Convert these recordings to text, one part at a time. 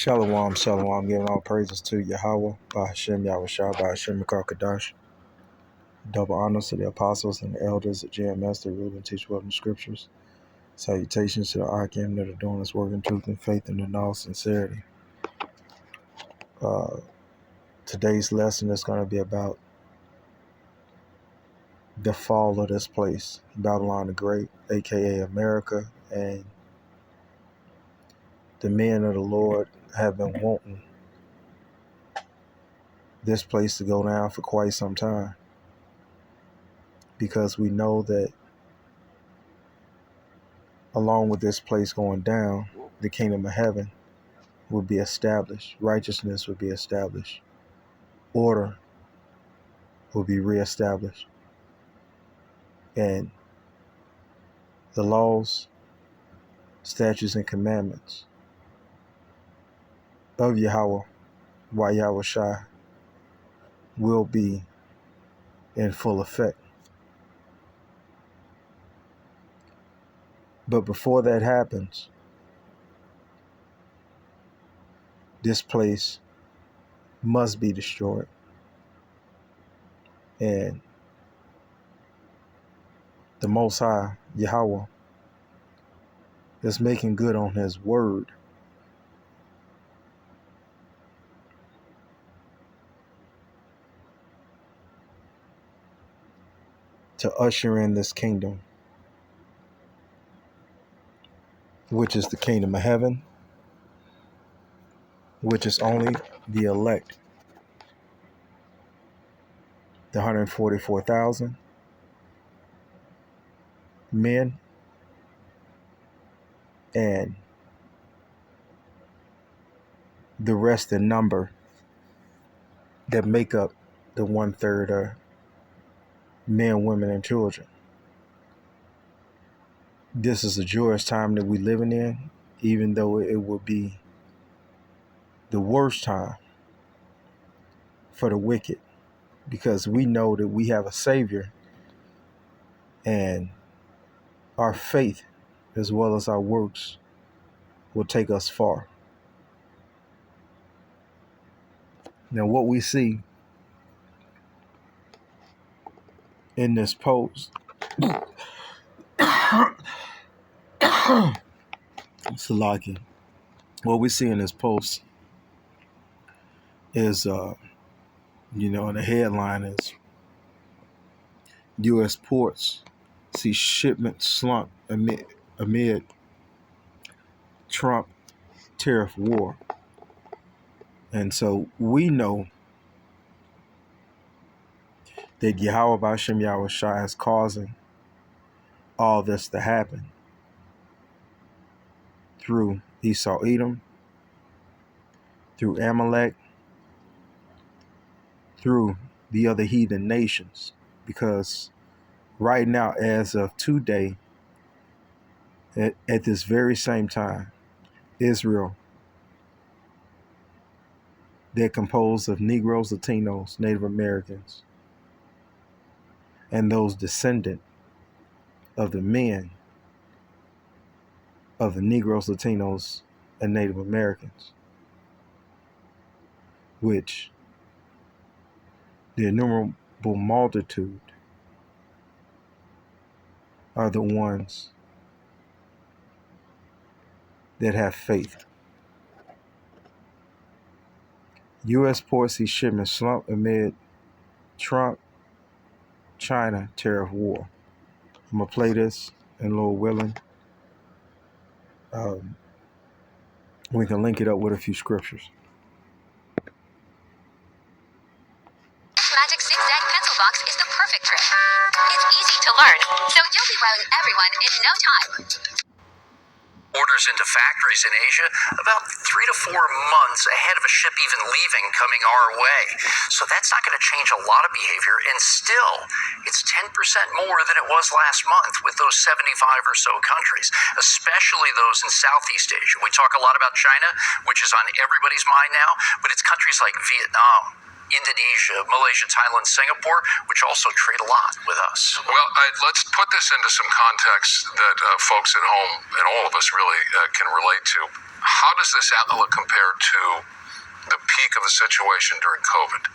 Shalom, shalom, giving all praises to Yahawah, by Hashem, Yahushua, by Hashem, Kadash. Double honors to the apostles and the elders at GMS that rule and teach well in the scriptures. Salutations to the Akim that are doing this work in truth and faith and in all sincerity. Today's lesson is going to be about the fall of this place, Babylon the Great, aka America, and the men of the Lord have been wanting this place to go down for quite some time, because we know that along with this place going down, the kingdom of heaven will be established, righteousness will be established, order will be reestablished, and the laws, statutes, and commandments of Yahawah, YAHAWAH'S, will be in full effect. But before that happens, this place must be destroyed. And the Most High, Yahawah, is making good on his word to usher in this kingdom, which is the kingdom of heaven, which is only the elect, the 144,000 men, and the rest in number that make up the 1/3 of men, women, and children. This is a joyous time that we're living in, even though it would be the worst time for the wicked, because we know that we have a Savior, and our faith as well as our works will take us far. Now, what we see in this post, Salaki, what we see in this post is, the headline is U.S. ports see shipments slump amid Trump tariff war. And so we know that Yahawah by Hashem Yahushua is causing all this to happen through Esau Edom, through Amalek, through the other heathen nations. Because right now, as of today, at this very same time, Israel, they're composed of Negroes, Latinos, Native Americans, and those descendant of the men of the Negroes, Latinos, and Native Americans, which the innumerable multitude are the ones that have faith. U.S. ports see shipments slump amid Trump China tariff war. I'm going to play this, and Lord willing, we can link it up with a few scriptures. Magic Zigzag Pencil Box is the perfect trick. It's easy to learn, so you'll be wowing everyone in no time. Orders into factories in Asia about 3 to 4 months ahead of a ship even leaving coming our way. So that's not going to change a lot of behavior, and still, it's 10% more than it was last month with those 75 or so countries, especially those in Southeast Asia. We talk a lot about China, which is on everybody's mind now, but it's countries like Vietnam, Indonesia, Malaysia, Thailand, Singapore, which also trade a lot with us. Well, let's put this into some context that folks at home and all of us really can relate to. How does this outlook compare to the peak of the situation during COVID?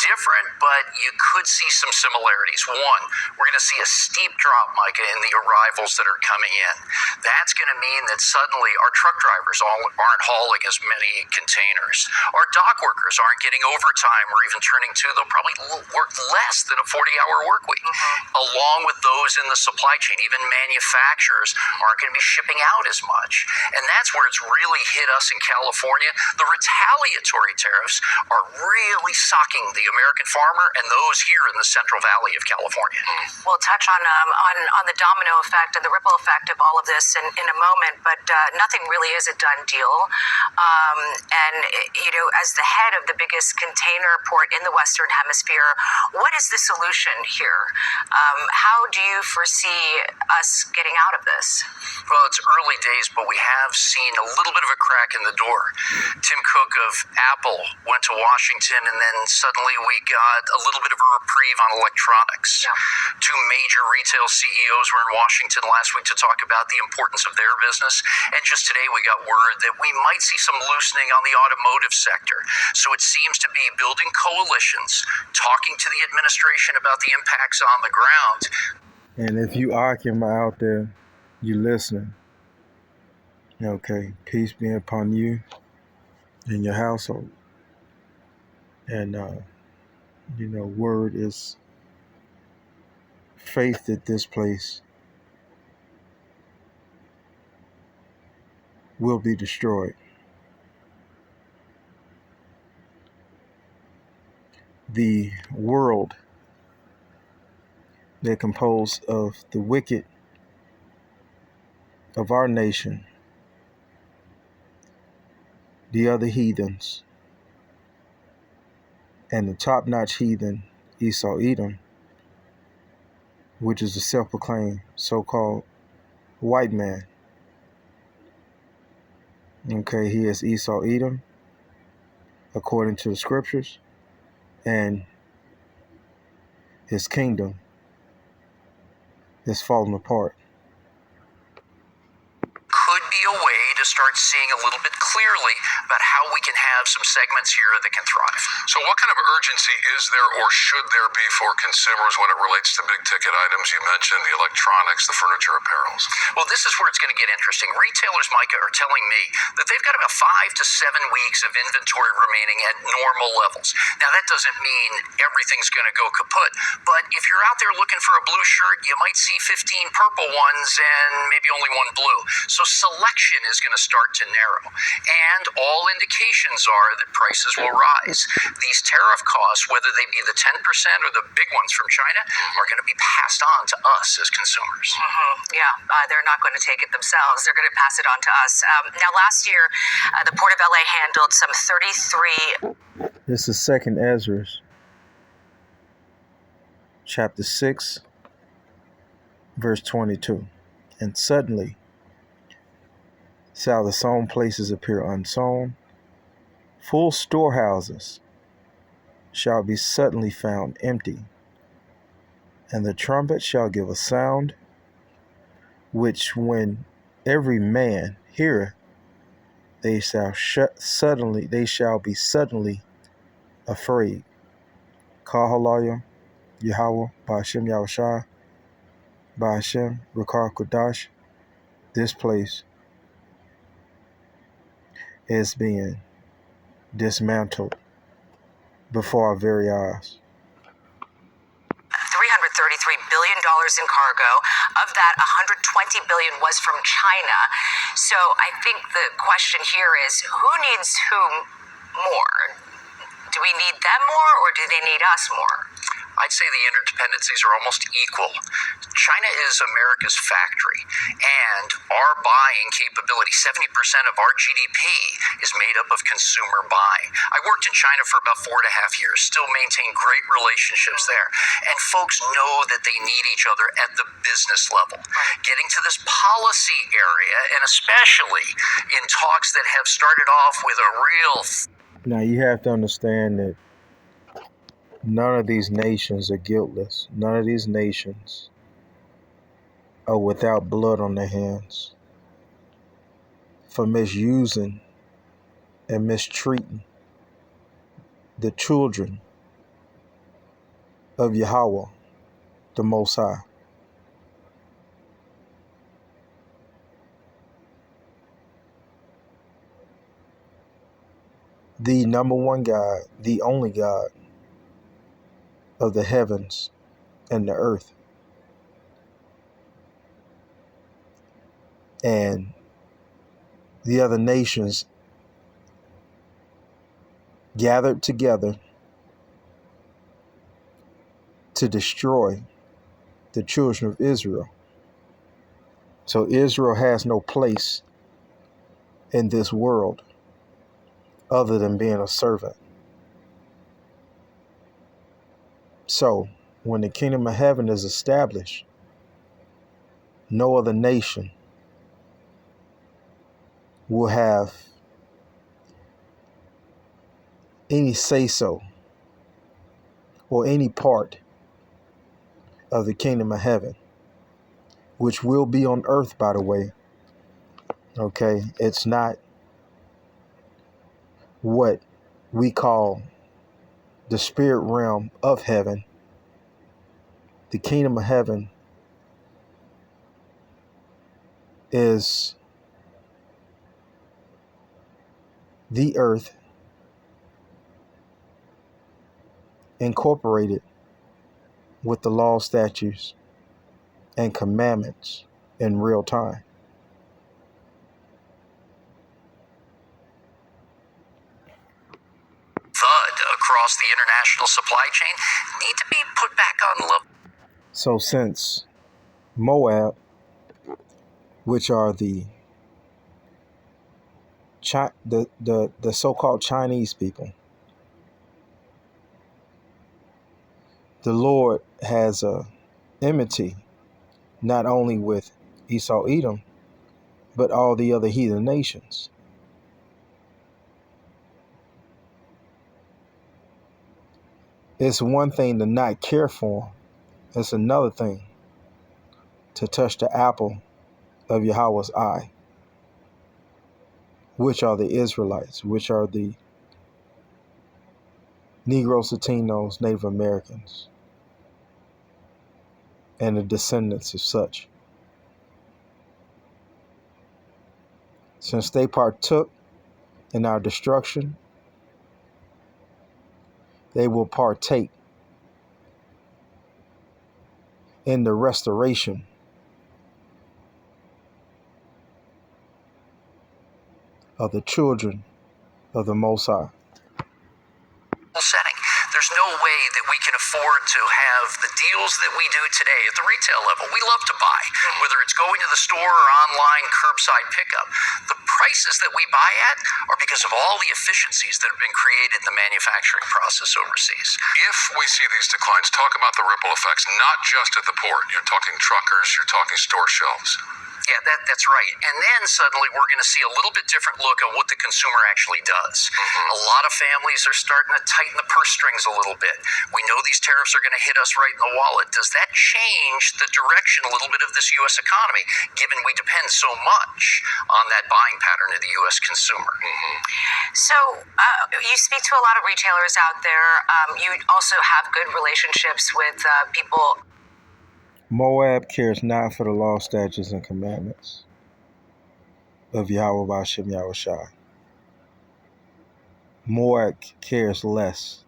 Different, but you could see some similarities. One, we're going to see a steep drop, Micah, in the arrivals that are coming in. That's going to mean that suddenly our truck drivers aren't hauling as many containers. Our dock workers aren't getting overtime or even turning to. They'll probably work less than a 40-hour work week. Along with those in the supply chain, even manufacturers aren't going to be shipping out as much. And that's where it's really hit us in California. The retaliatory tariffs are really socking the American farmer and those here in the Central Valley of California. We'll touch on the domino effect and the ripple effect of all of this in a moment, but nothing really is a done deal. As the head of the biggest container port in the Western Hemisphere, what is the solution here? How do you foresee us getting out of this? Well, it's early days, but we have seen a little bit of a crack in the door. Tim Cook of Apple went to Washington, and then suddenly we got a little bit of a reprieve on electronics. Yeah. Two major retail CEOs were in Washington last week to talk about the importance of their business. And just today we got word that we might see some loosening on the automotive sector. So it seems to be building coalitions, talking to the administration about the impacts on the ground. And if you Akim out there, you listening. Okay, peace be upon you and your household. And word is faith that this place will be destroyed. The world that composed of the wicked of our nation, the other heathens, and the top-notch heathen Esau Edom, which is the self-proclaimed so-called white man. Okay, he is Esau Edom, according to the scriptures, and his kingdom is falling apart. Could be a way to start seeing a little bit clearly about how we can have some segments here that can thrive. So what kind of urgency is there or should there be for consumers when it relates to big ticket items? You mentioned the electronics, the furniture, apparels. Well, this is where it's going to get interesting. Retailers, Micah, are telling me that they've got about 5 to 7 weeks of inventory remaining at normal levels. Now, that doesn't mean everything's going to go kaput, but if you're out there looking for a blue shirt, you might see 15 purple ones and maybe only one blue. So selection is going to start to narrow, and all indications are that prices will rise. These tariff costs, whether they be the 10% or the big ones from China, are going to be passed on to us as consumers. They're not going to take it themselves. They're going to pass it on to us. Now, last year, the Port of LA handled some 33... This is 2nd Ezra, chapter 6, verse 22. And suddenly shall the sown places appear unsown, full storehouses shall be suddenly found empty, and the trumpet shall give a sound, which when every man heareth, they shall be suddenly afraid. Kahalaya, Yahawah, Ba'ashem Yahushua, Ba'ashem Rakar Kodash. This place is being dismantled before our very eyes. $333 billion in cargo. Of that, $120 billion was from China. So I think the question here is, who needs whom more? Do we need them more, or do they need us more? I'd say the interdependencies are almost equal. China is America's factory, and our buying capability, 70% of our GDP, is made up of consumer buying. I worked in China for about 4.5 years, still maintain great relationships there, and folks know that they need each other at the business level. Getting to this policy area, and especially in talks that have started off with a real... Now, you have to understand that none of these nations are guiltless. None of these nations are without blood on their hands. for misusing and mistreating the children of Yahweh, the Most High. The number one God, the only God of the heavens and the earth. And the other nations gathered together to destroy the children of Israel. So Israel has no place in this world other than being a servant. So when the kingdom of heaven is established, no other nation will have any say-so or any part of the kingdom of heaven, which will be on earth, by the way. Okay, it's not what we call the spirit realm of heaven. The kingdom of heaven is the earth incorporated with the law, statutes, and commandments in real time. FUD across the international supply chain need to be put back on level. So since Moab, which are the so-called Chinese people, the Lord has a enmity not only with Esau, Edom, but all the other heathen nations. It's one thing to not care for them. It's another thing to touch the apple of Yahweh's eye, which are the Israelites, which are the Negroes, Latinos, Native Americans, and the descendants of such. Since they partook in our destruction, they will partake in the restoration of the children of the Most High. Setting. There's no way that we can afford to have the deals that we do today at the retail level. We love to buy, whether it's going to the store or online curbside pickup. The prices that we buy at are because of all the efficiencies that have been created in the manufacturing process overseas. If we see these declines, talk about the ripple effects, not just at the port. You're talking truckers, you're talking store shelves. Yeah, that's right. And then suddenly we're going to see a little bit different look at what the consumer actually does. A lot of families are starting to tighten the purse strings a little bit. We know these tariffs are going to hit us right in the wallet. Does that change the direction a little bit of this U.S. economy, given we depend so much on that buying pattern of the U.S. consumer? So you speak to a lot of retailers out there. You also have good relationships with people. Moab cares not for the law, statutes, and commandments of YAHAWAH'S. Moab cares less,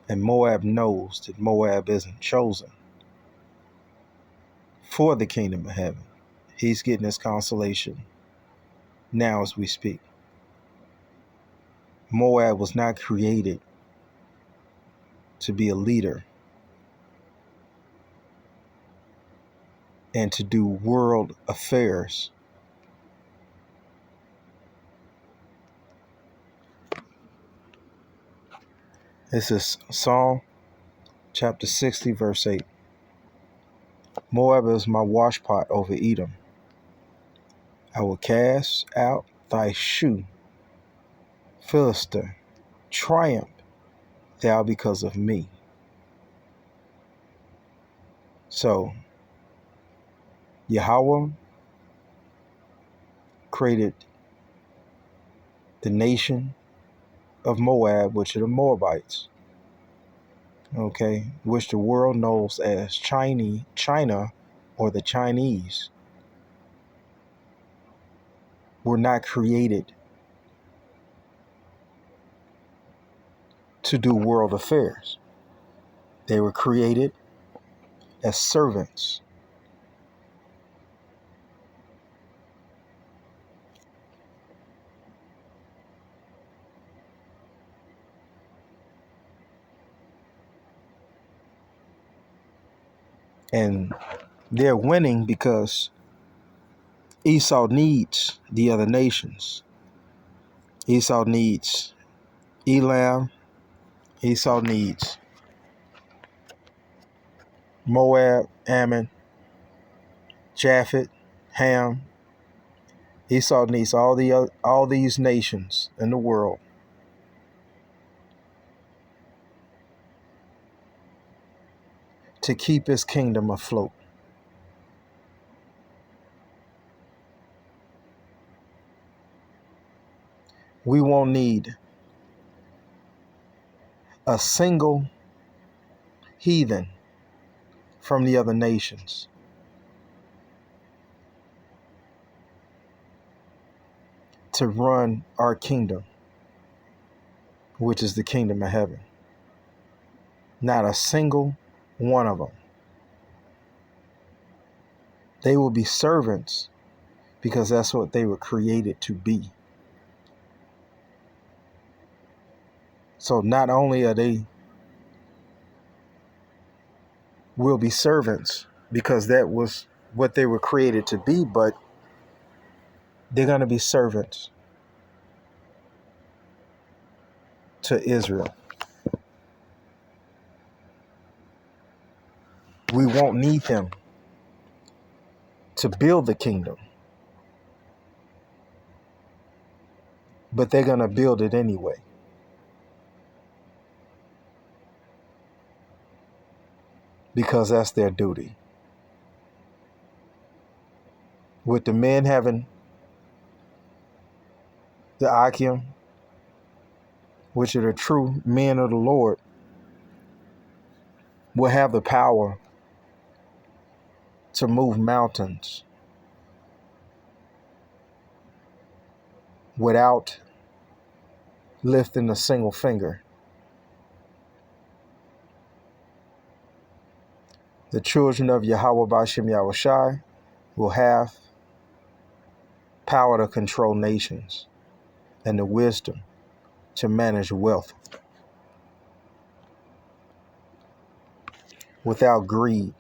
and Moab knows that Moab isn't chosen for the kingdom of heaven. He's getting his consolation now as we speak. Moab was not created to be a leader and to do world affairs. This is Psalm chapter 60, verse 8. Moab is my washpot over Edom. I will cast out thy shoe, Philistine. Triumph thou because of me. So, Yahweh created the nation of Moab, which are the Moabites, okay, which the world knows as China or the Chinese, were not created to do world affairs. They were created as servants. And they're winning because Esau needs the other nations. Esau needs Elam. Esau needs Moab, Ammon, Japheth, Ham. Esau needs all these nations in the world to keep his kingdom afloat. We won't need a single heathen from the other nations to run our kingdom, which is the kingdom of heaven. Not a single one of them. They will be servants because that's what they were created to be. So not only will be servants because that was what they were created to be, but they're going to be servants to Israel. We won't need them to build the kingdom, but they're going to build it anyway. Because that's their duty. With the men having the Akim, which are the true men of the Lord, will have the power to move mountains without lifting a single finger. The children of Yahawah B'Shem Yahushai will have power to control nations and the wisdom to manage wealth without greed.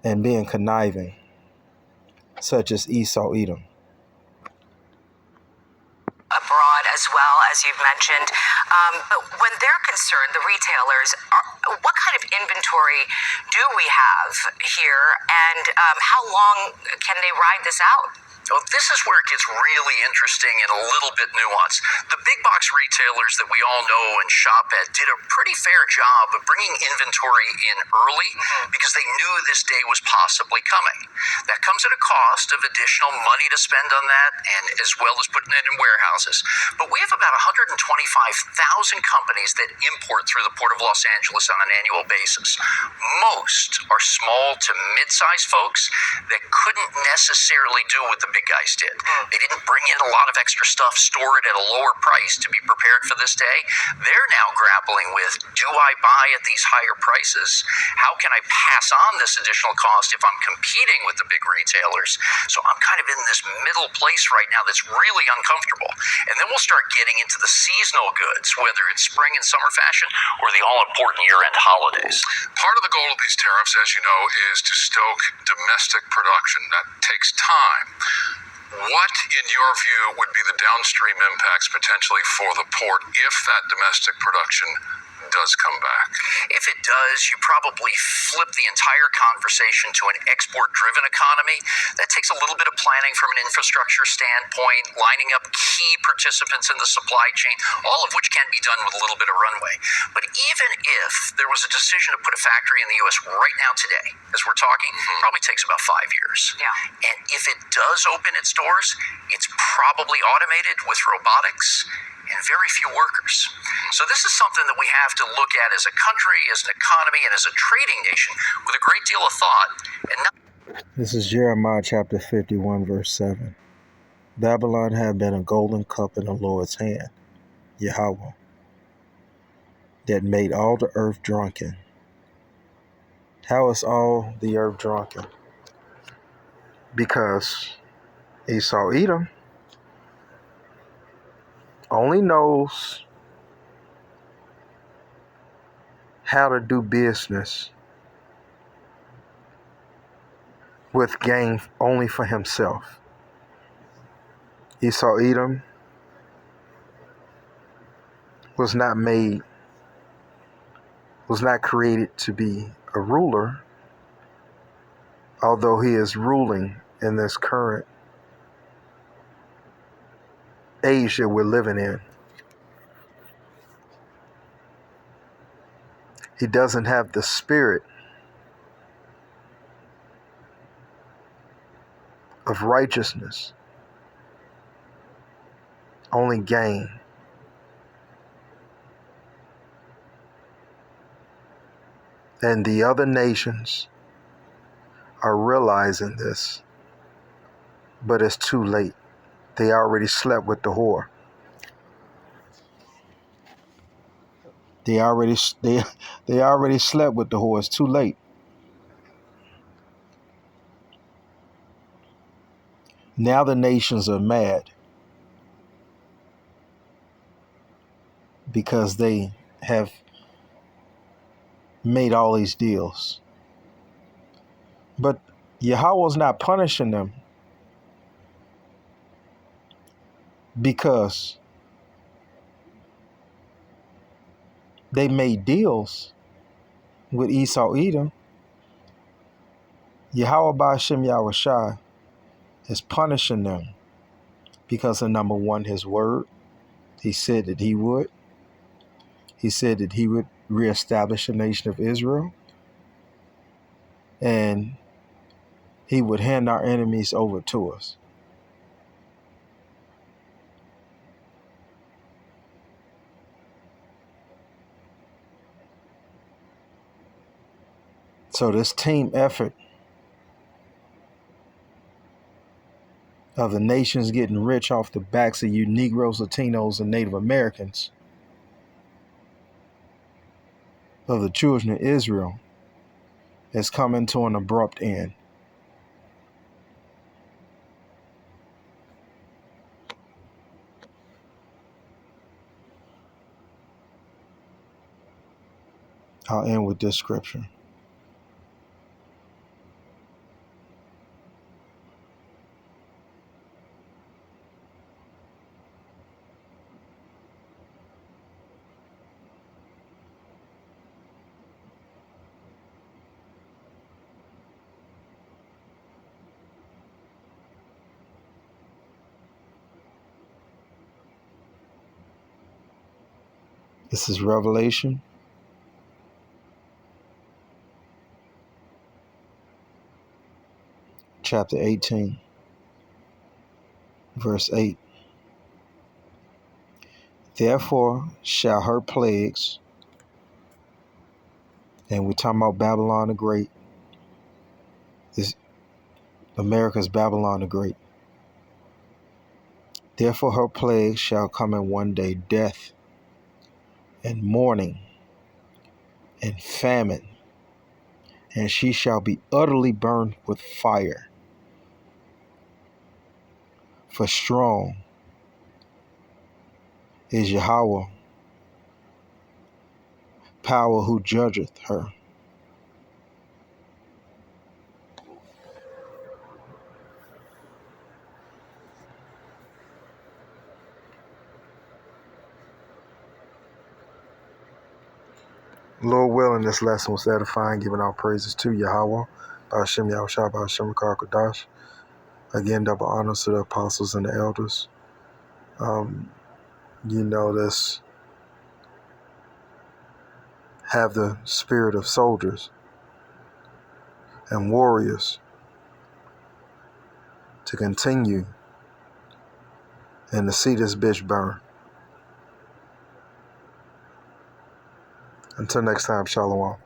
And being conniving, such as Esau Edom. Abroad as well, as you've mentioned. But when they're concerned, the retailers, what kind of inventory do we have here, and how long can they ride this out? Well, this is where it gets really interesting and a little bit nuanced. The big box retailers that we all know and shop at did a pretty fair job of bringing inventory in early because they knew this day was possibly coming. That comes at a cost of additional money to spend on that, and as well as putting it in warehouses. But we have about 125,000 companies that import through the Port of Los Angeles on an annual basis. Most are small to mid-sized folks that couldn't necessarily do what the big guys did. They didn't bring in a lot of extra stuff, store it at a lower price to be prepared for this day. They're now grappling with, do I buy at these higher prices? How can I pass on this additional cost if I'm competing with the big retailers? So I'm kind of in this middle place right now that's really uncomfortable. And then we'll start getting into the seasonal goods, whether it's spring and summer fashion or the all-important year-end holidays. Part of the goal of these tariffs, as you know, is to stoke domestic production. That takes time. What, in your view, would be the downstream impacts potentially for the port if that domestic production does come back? If it does, you probably flip the entire conversation to an export-driven economy. That takes a little bit of planning from an infrastructure standpoint, lining up key participants in the supply chain, all of which can be done with a little bit of runway. But even if there was a decision to put a factory in the U.S. right now today, as we're talking, probably takes about 5 years. Yeah. And if it does open its doors, it's probably automated with robotics and very few workers. So this is something that we have to look at as a country, as an economy, and as a trading nation with a great deal of thought. And not This is Jeremiah chapter 51, verse 7. Babylon had been a golden cup in the Lord's hand, Yahawah, that made all the earth drunken. How is all the earth drunken? Because Esau Edom only knows how to do business with gain only for himself. Esau Edom was not created to be a ruler, although he is ruling in this current age that we're living in. He doesn't have the spirit of righteousness, only gain. And the other nations are realizing this, but it's too late. They already slept with the whore. They already slept with the whore. It's too late. Now the nations are mad because they have made all these deals. But Yahweh's not punishing them because they made deals with Esau Edom. Yahweh Ba'ashem Yahushai is punishing them because of, number one, his word. He said that he would. He said that he would reestablish the nation of Israel. And he would hand our enemies over to us. So this team effort of the nations getting rich off the backs of you Negroes, Latinos, and Native Americans, of the children of Israel, is coming to an abrupt end. I'll end with this scripture. This is Revelation chapter 18, verse 8. Therefore shall her plagues, and we're talking about Babylon the Great. This America's Babylon the Great. Therefore her plagues shall come in one day, death and mourning and famine, and she shall be utterly burned with fire. For strong is Yahweh, power who judgeth her. Lord willing, this lesson was edifying, giving our praises to Yahweh, Ba'ashem Yahushua, Ba'ashem Karakodash. Again, double honors to the apostles and the elders. Let's have the spirit of soldiers and warriors to continue and to see this bitch burn. Until next time, Shalom.